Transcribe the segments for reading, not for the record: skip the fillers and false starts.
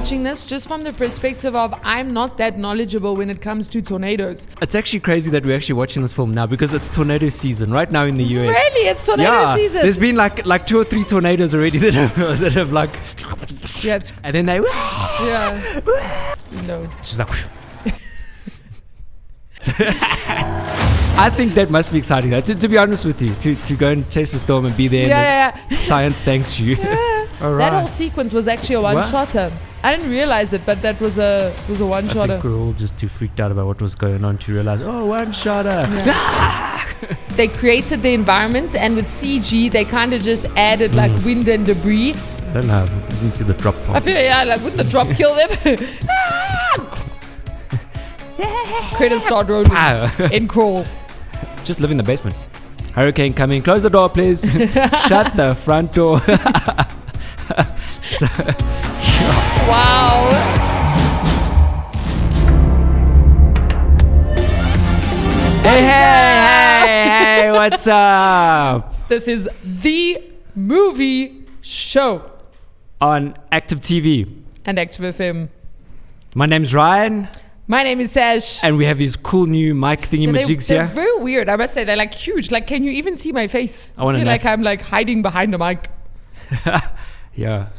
watching this just from the perspective of I'm not that knowledgeable when it comes to tornadoes. It's actually crazy that we're actually watching this film now because it's tornado season right now in the US. Really? It's tornado season? There's been like 2 or 3 tornadoes already that have like... Yeah, and then they... Yeah. No. She's like... I think that must be exciting though. To be honest with you, to go and chase a storm and be there. Yeah. Science thanks you. Yeah. All right. That whole sequence was actually a one-shotter. I didn't realize it, but that was a one-shotter. I think we're all just too freaked out about what was going on to realize, one-shotter. Yeah. They created the environment, and with CG, they kind of just added like wind and debris. I don't know. I didn't see the drop part. I feel like with the drop, kill them. Credits start rolling. In crawl. Just live in the basement. Hurricane coming. Close the door, please. Shut the front door. Wow. Hey, what's up? This is the movie show on Active TV and Active FM. My name's Ryan. My name is Sash. And we have these cool new mic thingy-majigs here. They're very weird, I must say. They're like huge. Like, can you even see my face? I feel like I'm like hiding behind the mic. Yeah.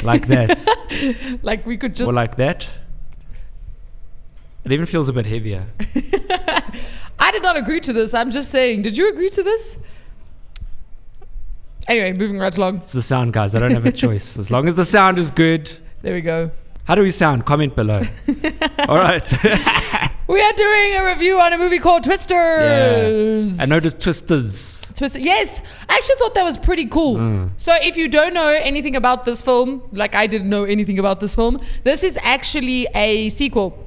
Like that. Like we could just... Or like that. It even feels a bit heavier. I did not agree to this. I'm just saying. Did you agree to this? Anyway, moving right along. It's the sound, guys. I don't have a choice. As long as the sound is good. There we go. How do we sound? Comment below. All right. We are doing a review on a movie called Twisters. Yeah. I noticed Twisters. Yes. I actually thought that was pretty cool. So if you don't know anything about this film, like I didn't know anything about this film, this is actually a sequel.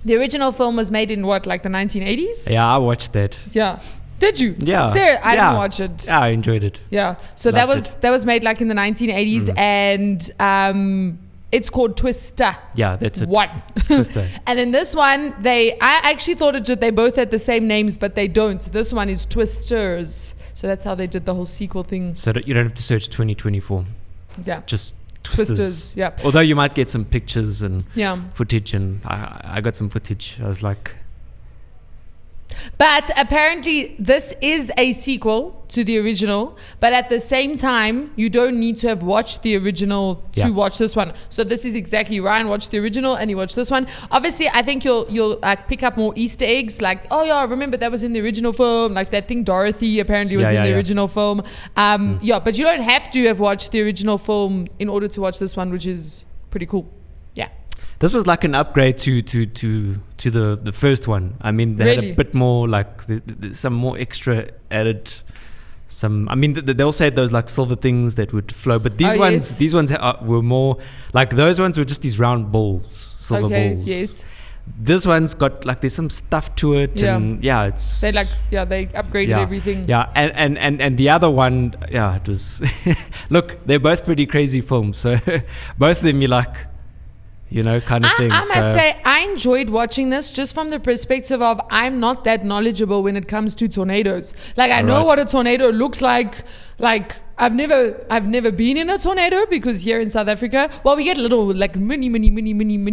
The original film was made in what, like the 1980s? Yeah, I watched that. Yeah. Did you? Yeah. Seriously, I didn't watch it. Yeah, I enjoyed it. Yeah. So that was made like in the 1980s and it's called Twister. Yeah, that's it. One. Twister. And then this one, I actually thought they both had the same names, but they don't. This one is Twisters. So that's how they did the whole sequel thing. So that you don't have to search 2024. Yeah. Just Twisters. Yeah. Although you might get some pictures and yeah. footage, and I got some footage. I was like... But apparently this is a sequel to the original, but at the same time you don't need to have watched the original to watch this one. So this is exactly, Ryan watched the original and he watched this one. Obviously I think you'll pick up more Easter eggs, like, oh yeah, remember that was in the original film, like that thing Dorothy apparently was in the original film. Yeah, but you don't have to have watched the original film in order to watch this one, which is pretty cool. Yeah. This was like an upgrade to the first one. I mean, they had a bit more, like some more extra added. Some, I mean, they'll say those like silver things that would flow, but these ones were more like, those ones were just these round balls, silver balls. Yes. This one's got like, there's some stuff to it, and they upgraded everything. Yeah, and the other one, it was. Look, they're both pretty crazy films, so both of them you're like, kind of thing. I must say, I enjoyed watching this just from the perspective of I'm not that knowledgeable when it comes to tornadoes. Like, I know what a tornado looks like. Like, I've never been in a tornado because here in South Africa, well, we get little, like, mini.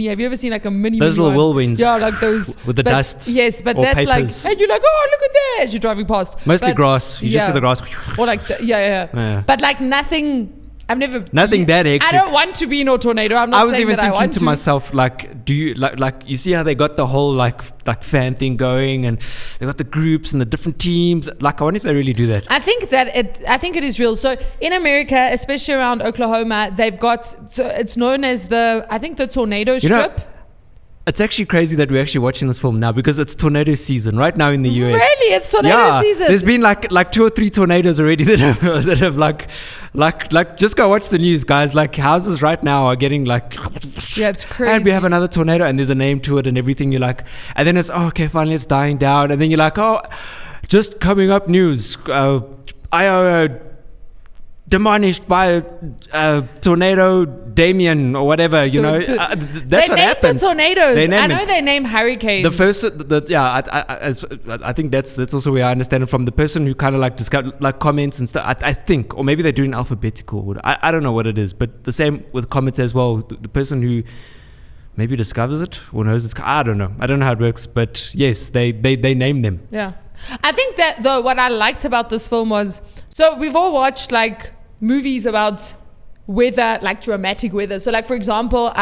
Have you ever seen like a mini? Those little whirlwinds. Yeah, like those. With the dust. Yes, but that's papers. like, and you're like, oh, look at that as you're driving past. Mostly grass. You just see the grass. Or like, but like nothing. Nothing that hectic. I don't want to be in a tornado. I'm not saying that I want to. I was even thinking to myself, like, do you like you see how they got the whole like fan thing going, and they got the groups and the different teams. Like, I wonder if they really do that. I think it is real. So in America, especially around Oklahoma, they've got, so it's known as the tornado strip. It's actually crazy that we're actually watching this film now because it's tornado season right now in the US. Really? It's tornado season? There's been like 2 or 3 tornadoes already that have like just go watch the news, guys. Like, houses right now are getting like, yeah, it's crazy. And we have another tornado and there's a name to it and everything. You're like, and then it's, okay, finally it's dying down. And then you're like, just coming up news. demolished by a tornado Damien or whatever, that's what happens. The tornadoes. They I know they name hurricanes. The first, I think that's also where I understand it from. The person who kind of like discuss, like comments and stuff. I think, or maybe they're doing alphabetical order. I don't know what it is, but the same with comments as well. The person who maybe discovers it or knows it's. I don't know how it works, but yes, they name them. Yeah, I think that though what I liked about this film was, so we've all watched like movies about weather, like dramatic weather. So like, for example,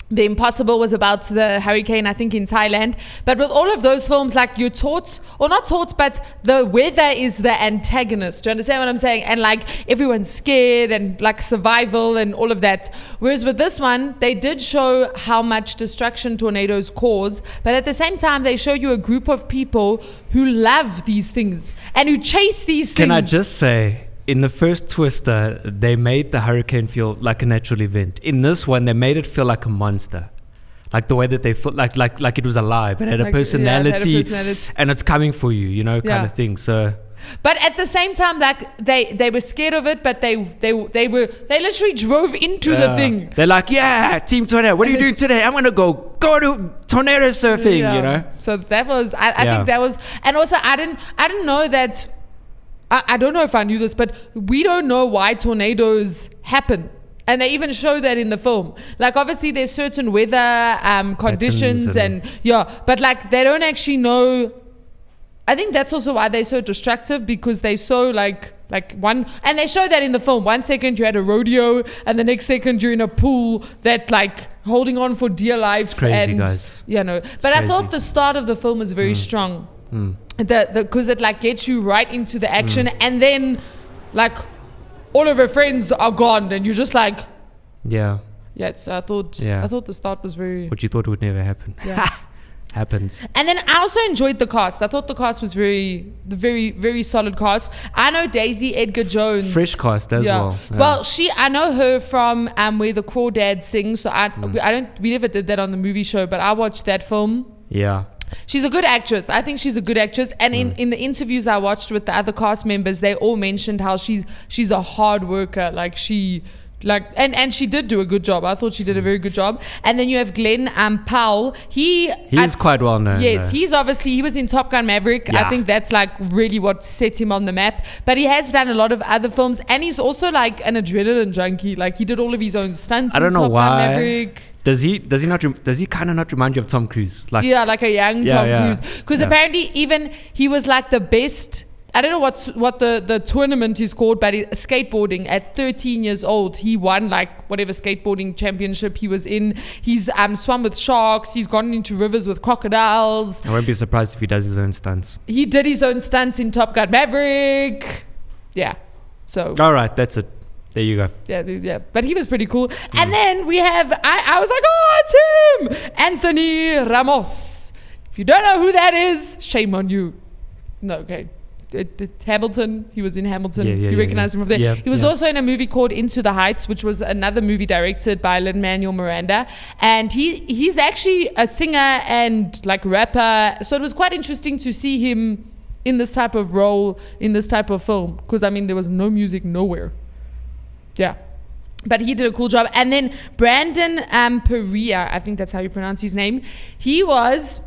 The Impossible was about the hurricane, I think, in Thailand. But with all of those films, like you're taught, or not taught, but the weather is the antagonist. Do you understand what I'm saying? And like everyone's scared and like survival and all of that. Whereas with this one, they did show how much destruction tornadoes cause. But at the same time, they show you a group of people who love these things and who chase these things. Can I just say, in the first Twister, they made the hurricane feel like a natural event. In this one, they made it feel like a monster. Like the way that they felt like it was alive. It had a personality, and it's coming for you, kind of thing. So, but at the same time, like they were scared of it, but they literally drove into the thing. They're like, yeah, Team Tornado, what are you doing today? I'm gonna go to tornado surfing, So that was, I think that was, and also I didn't know that. I don't know if I knew this, but we don't know why tornadoes happen. And they even show that in the film. Like, obviously, there's certain weather conditions but like, they don't actually know. I think that's also why they're so destructive, because they're so like one, and they show that in the film. 1 second you're at a rodeo, and the next second you're in a pool that like holding on for dear life. It's crazy, and, guys. But crazy. I thought the start of the film was very strong. Because it like gets you right into the action, and then like all of her friends are gone, and you're just like, so I thought the start was very, what you thought would never happen happens. And then I also enjoyed the cast. I thought the cast was very very solid cast. I know Daisy Edgar-Jones, fresh cast as well. Well, I know her from where the Crawdads Sing. So we never did that on the movie show, but I watched that film. She's a good actress. I think she's a good actress. And in the interviews I watched with the other cast members, they all mentioned how she's a hard worker. Like she and she did do a good job. I thought she did a very good job. And then you have Glen Powell. He's quite well known. Yes, he was in Top Gun Maverick. I think that's like really what set him on the map. But he has done a lot of other films, and he's also like an adrenaline junkie. Like he did all of his own stunts. I don't know why. Gun Maverick. Does he kind of not remind you of Tom Cruise? Like a young Tom Cruise. Because apparently even he was like the best. I don't know what the tournament is called, but skateboarding at 13 years old, he won like whatever skateboarding championship he was in. He's swum with sharks. He's gone into rivers with crocodiles. I won't be surprised if he does his own stunts. He did his own stunts in Top Gun Maverick. Yeah. So. All right, that's it. There you go. Yeah. But he was pretty cool. And then we have, I was like, oh, it's him! Anthony Ramos. If you don't know who that is, shame on you. No, okay. Hamilton. He was in Hamilton. You recognize him from there. He was also in a movie called Into the Heights, which was another movie directed by Lin-Manuel Miranda. And he's actually a singer and like rapper. So it was quite interesting to see him in this type of role, in this type of film. Because, I mean, there was no music nowhere. Yeah. But he did a cool job. And then Brandon Perea, I think that's how you pronounce his name. He was,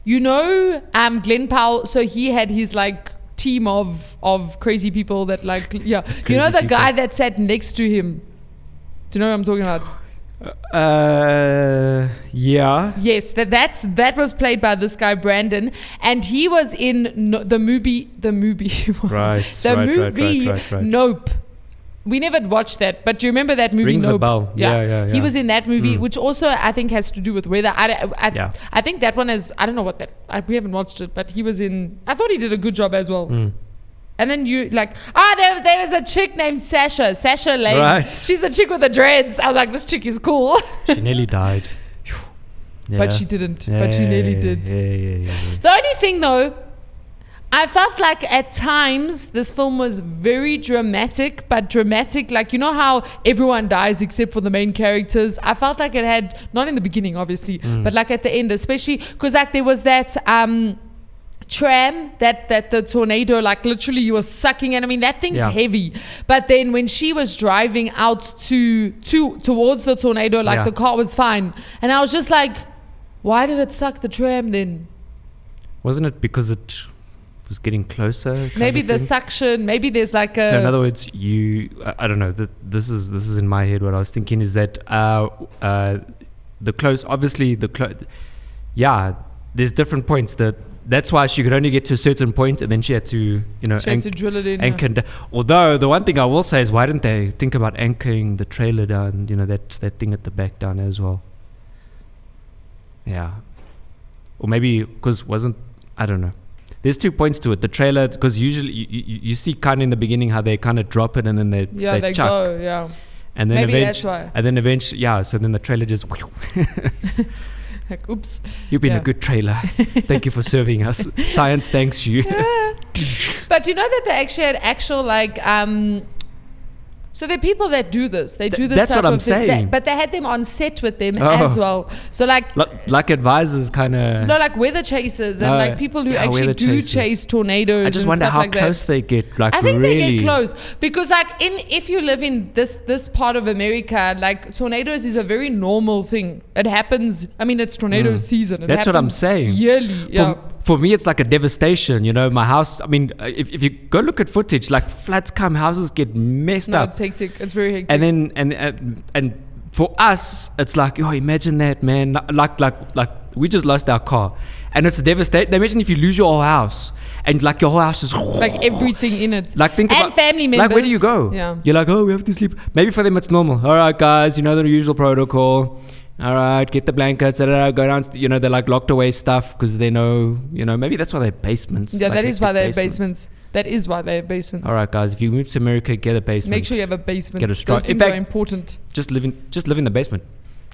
Glen Powell. So he had his like team of crazy people that like, the guy that sat next to him. Do you know what I'm talking about? Yes, that was played by this guy Brandon, and he was in the movie right. Nope. We never watched that, but do you remember that movie? Rings Nope. a bell. Yeah. He was in that movie, which also I think has to do with weather. I think that one is, I don't know what that, we haven't watched it, but he was in, I thought he did a good job as well. And then you like, there was a chick named Sasha Lane. Right. She's the chick with the dreads. I was like, this chick is cool. She nearly died. But she didn't. But she nearly did. Yeah. The only thing though, I felt like at times this film was very dramatic, but dramatic, like, you know how everyone dies except for the main characters? I felt like it had, not in the beginning obviously, but like at the end, especially because like there was that tram that the tornado, like literally was sucking, and I mean that thing's heavy. But then when she was driving out towards the tornado, like the car was fine, and I was just like, why did it suck the tram then? Wasn't it because it was getting closer? Maybe the suction. Maybe there's like a. So in other words, I don't know. This is in my head. What I was thinking is that the close, obviously there's different points. That's why she could only get to a certain point, and then she had to, to drill it in. Although the one thing I will say is, why didn't they think about anchoring the trailer down? That thing at the back down as well. Yeah, or maybe because I don't know. There's 2 points to it. The trailer, because usually you see kind of in the beginning how they kind of drop it and then they chuck. Go, yeah. And then maybe that's why. And then eventually, so then the trailer just. Like, oops. You've been a good trailer. Thank you for serving us. Science thanks you. Yeah. But you know that they actually had actual like so there are people that do this. They do this. That's what I'm saying. But they had them on set with them as well. So like advisors, kind of. No, like weather chasers and like people who actually do chase tornadoes. I just wonder how close they get. Like, I think they get close because if you live in this part of America, like tornadoes is a very normal thing. It happens. I mean, it's tornado season. That's what I'm saying. Yearly. For me, it's like a devastation. My house. I mean, if you go look at footage, like floods come, houses get messed up. It's hectic. It's very hectic. And then and for us, it's like, imagine that, man. Like we just lost our car, and it's devastating. Imagine if you lose your whole house, and like your whole house is like everything in it. Like think about family members. Like where do you go? Yeah. You're like, we have to sleep. Maybe for them it's normal. All right, guys, the usual protocol. All right, get the blankets, go down. They're like locked away stuff because they know, maybe that's why they have basements. Yeah, that is why they have basements. That is why they have basements. All right, guys, if you move to America, get a basement. Make sure you have a basement. Get a strong. Those things are important. Just live in the basement.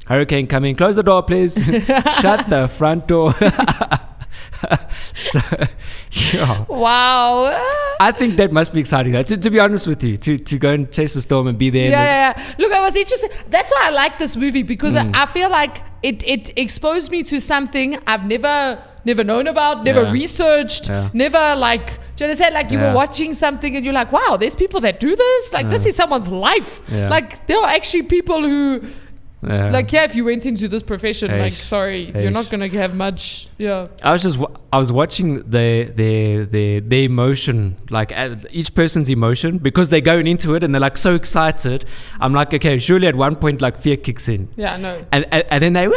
Hurricane coming. Close the door, please. Shut the front door. So, wow. I think that must be exciting. To be honest with you, to go and chase the storm and be there. Yeah. Look, I was interested. That's why I like this movie because I feel like it exposed me to something I've never known about, never researched, never like. Do you understand? Like you were watching something and you're like, wow, there's people that do this. Like this is someone's life. Yeah. Like there are actually people who. Like if you went into this profession, you're not gonna have much. Yeah, I was watching their emotion, like each person's emotion, because they're going into it and they're like so excited. I'm like, okay, surely at one point like fear kicks in. Yeah, no. And then they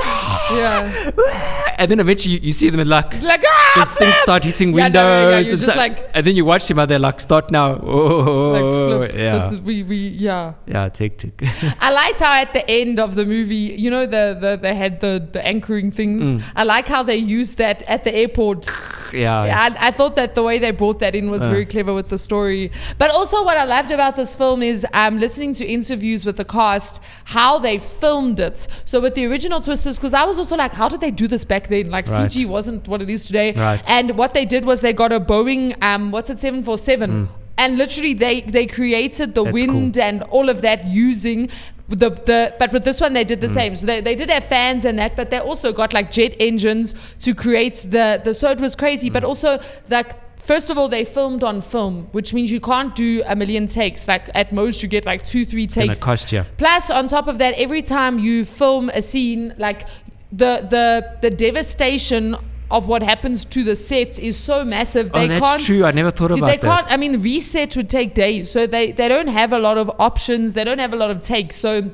and then eventually you see them and like these things start hitting windows and stuff. And then you watch them and they're like, start now. This is, it's hectic. I liked how at the end of the movie, they had the anchoring things. I like how they used that at the airport. I thought that the way they brought that in was very clever with the story. But also what I loved about this film is listening to interviews with the cast, how they filmed it. So with the original Twisters, because I was also like, how did they do this back then? Like CG wasn't what it is today. And what they did was they got a Boeing 747 and literally they created the wind and all of that using but with this one they did the same. So they did have fans and that, but they also got like jet engines to create the so it was crazy. But also like first of all, they filmed on film, which means you can't do a million takes. Like at most you get like 2-3 takes. It's gonna cost you. Plus on top of that, every time you film a scene, like the devastation of what happens to the sets is so massive. That's true. I never thought about that. I mean, reset would take days. So they don't have a lot of options. They don't have a lot of takes. So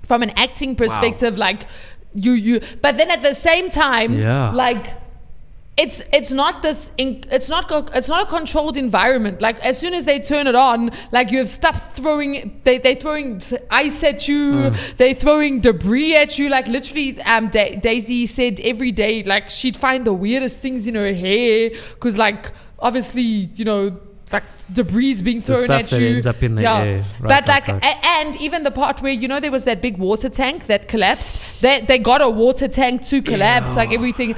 from an acting perspective, like you but then at the same time, like it's not a controlled environment. Like as soon as they turn it on, like you have stuff throwing, they throwing ice at you, they throwing debris at you. Like literally, Daisy said every day, like she'd find the weirdest things in her hair because, like, obviously, like debris being thrown at you. That ends up in the air. But and even the part where there was that big water tank that collapsed. They got a water tank to collapse, like everything.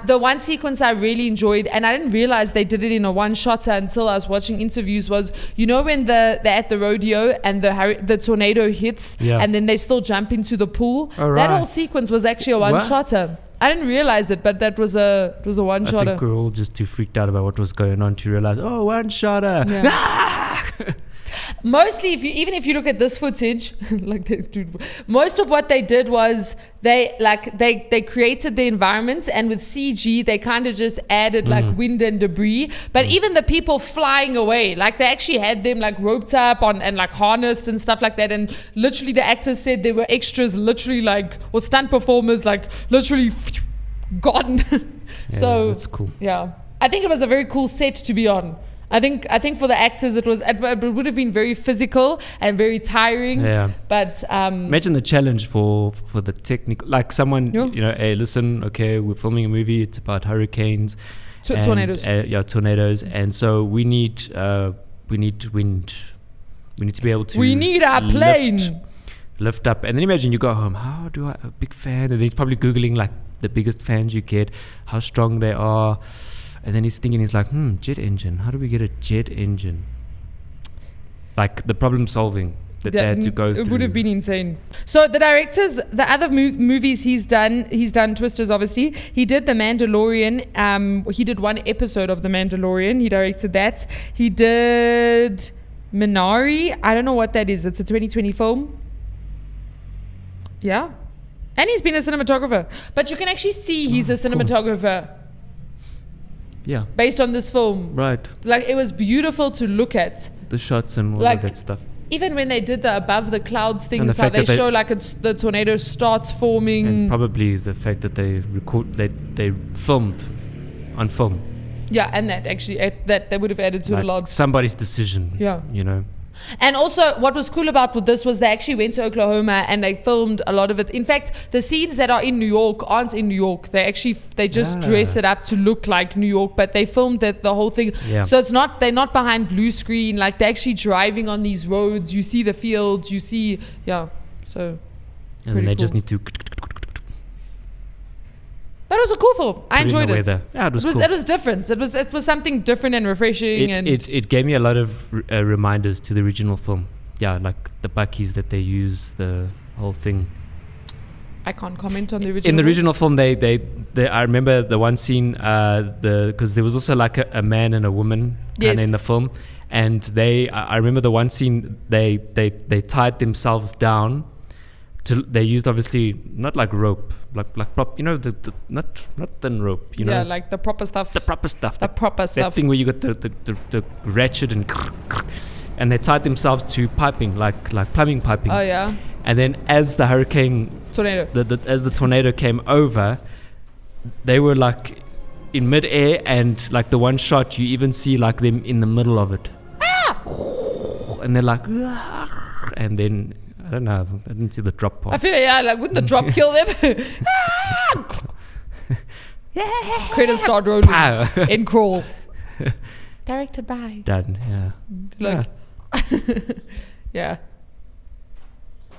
The one sequence I really enjoyed, and I didn't realize they did it in a one-shotter until I was watching interviews, was when they're at the rodeo and the tornado hits, and then they still jump into the pool. That whole sequence was actually a one-shotter. I didn't realize it, but that was a one-shotter. I think we were all just too freaked out about what was going on to realize, oh, one-shotter. Yeah. Mostly, even if you look at this footage, most of what they did was they created the environments, and with CG they kind of just added like wind and debris. But even the people flying away, like they actually had them like roped up on and like harnessed and stuff like that. And literally, the actors said they were extras, literally like, or stunt performers, like literally gone. So that's cool. Yeah, I think it was a very cool set to be on. I think for the actors it would have been very physical and very tiring. Yeah. But imagine the challenge for the technical, like someone, hey, listen, okay, we're filming a movie. It's about hurricanes, tornadoes. Tornadoes, and so we need wind. We need to be able to. We need our plane. Lift up, and then imagine you go home. How do I? A big fan, and then he's probably googling like the biggest fans you get, how strong they are. And then he's thinking, he's like, jet engine. How do we get a jet engine? Like the problem solving that they had to go through. It would have been insane. So the directors, the other movies he's done Twisters, obviously. He did The Mandalorian. He did one episode of The Mandalorian. He directed that. He did Minari. I don't know what that is. It's a 2020 film. Yeah. And he's been a cinematographer. But you can actually see he's a cinematographer. Cool. Yeah. Based on this film. Right. Like, it was beautiful to look at. The shots and all of that stuff. Even when they did the above the clouds things, how they show like the tornado starts forming. And probably the fact that they filmed on film. Yeah, and that actually, that they would have added to a lot. Somebody's decision. Yeah. And also, what was cool about with this was they actually went to Oklahoma and they filmed a lot of it. In fact, the scenes that are in New York aren't in New York. They just dress it up to look like New York, but they filmed the whole thing. Yeah. So they're not behind blue screen. Like, they're actually driving on these roads. You see the fields. You see, so. And then they just need to. But it was a cool film. I enjoyed it. Yeah, it was cool. It was different. It was something different and refreshing. It gave me a lot of reminders to the original film. Yeah, like the buckies that they use, the whole thing. I can't comment on the original. In the original film, they I remember the one scene, because there was also like a man and a woman kind of in the film, and I remember the one scene they tied themselves down. They used obviously not like rope, like prop, the not thin rope, Yeah, like the proper stuff. The proper stuff. That thing where you got the ratchet and they tied themselves to piping, like plumbing piping. Oh yeah. And then as the tornado, as the tornado came over, they were like in midair, and like the one shot you even see like them in the middle of it. And they're like, and then. I don't know. I didn't see the drop part. I feel like wouldn't the drop kill them? Credits start rolling. In crawl. Directed by. Done. Yeah. Yeah.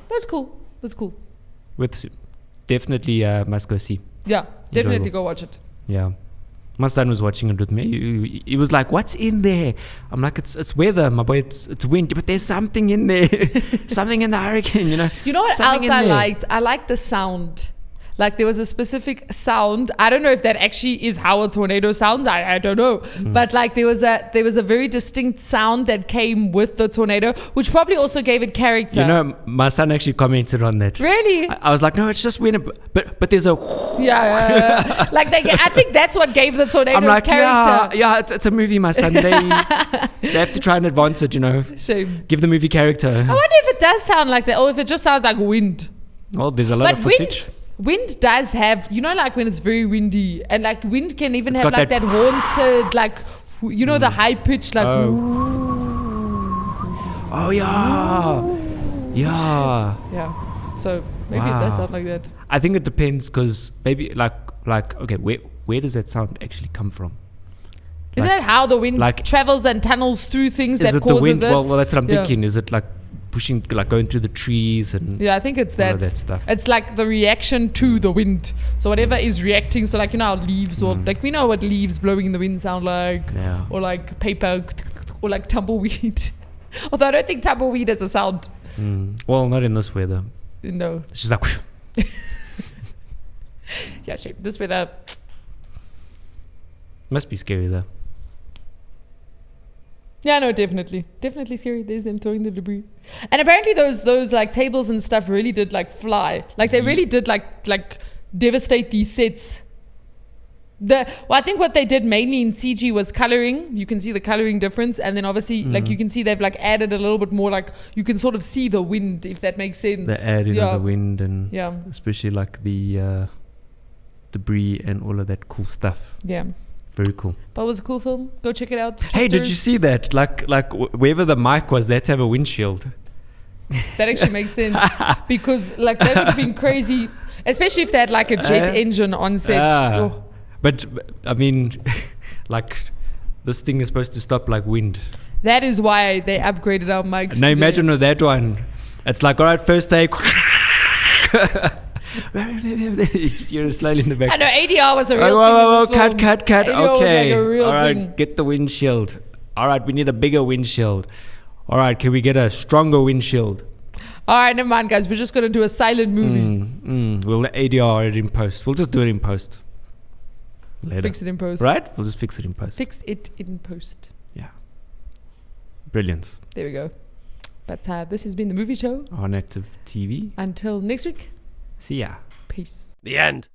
That's cool. Definitely must go see. Yeah, definitely go watch it. Yeah. My son was watching it with me. He was like, "What's in there?" I'm like, "It's weather, my boy. It's wind, but there's something in there, something in the hurricane, You know what else I liked? I liked the sound. Like, there was a specific sound. I don't know if that actually is how a tornado sounds. I don't know. But like there was a very distinct sound that came with the tornado, which probably also gave it character. My son actually commented on that. Really? I was like, no, it's just wind, but there's a yeah. Like I think that's what gave the tornado's character. Yeah, it's a movie, my son. They have to try and advance it, Shame. Give the movie character. I wonder if it does sound like that, or if it just sounds like wind. Well, there's a lot of footage. Wind does have, like when it's very windy, and like wind can even have like that haunted, like, the high pitch, like. Oh yeah. Yeah. Yeah. So maybe it does sound like that. I think it depends, because maybe like okay, where does that sound actually come from? Is that how the wind travels and tunnels through things that causes the wind? it? Well, that's what I'm thinking. Is it like pushing, like going through the trees and I think it's all of that stuff. It's like the reaction to the wind. So whatever is reacting, so like how leaves or like we know what leaves blowing in the wind sound like, or like paper, or like tumbleweed. Although I don't think tumbleweed has a sound. Well, not in this weather. No. She's like Yeah, shame. This weather. Must be scary though. Yeah, no, definitely scary. There's them throwing the debris, and apparently those like tables and stuff really did like fly. Like they really did like devastate these sets. I think what they did mainly in CG was coloring. You can see the coloring difference, and then obviously like you can see they've like added a little bit more. Like you can sort of see the wind, if that makes sense. The adding of the wind and especially like the debris and all of that cool stuff. Yeah. Very cool. But it was a cool film. Go check it out. Hey, did you see that? Like wherever the mic was, they had to have a windshield. That actually makes sense because like that would have been crazy, especially if they had like a jet engine on set. But I mean, like this thing is supposed to stop like wind. That is why they upgraded our mics. Now imagine with that one. It's like, all right, first take. You're slowly in the back. I know ADR was a real thing. Cut. ADR Okay. Was like a real all right, thing. get the windshield. All right, we need a bigger windshield. All right, can we get a stronger windshield? All right, never mind, guys. We're just gonna do a silent movie. We'll ADR it in post. We'll just do it in post. Later. Fix it in post. Right? We'll just fix it in post. Fix it in post. Yeah. Brilliant. There we go. But this has been the movie show on Active TV. Until next week. See ya. Peace. The end.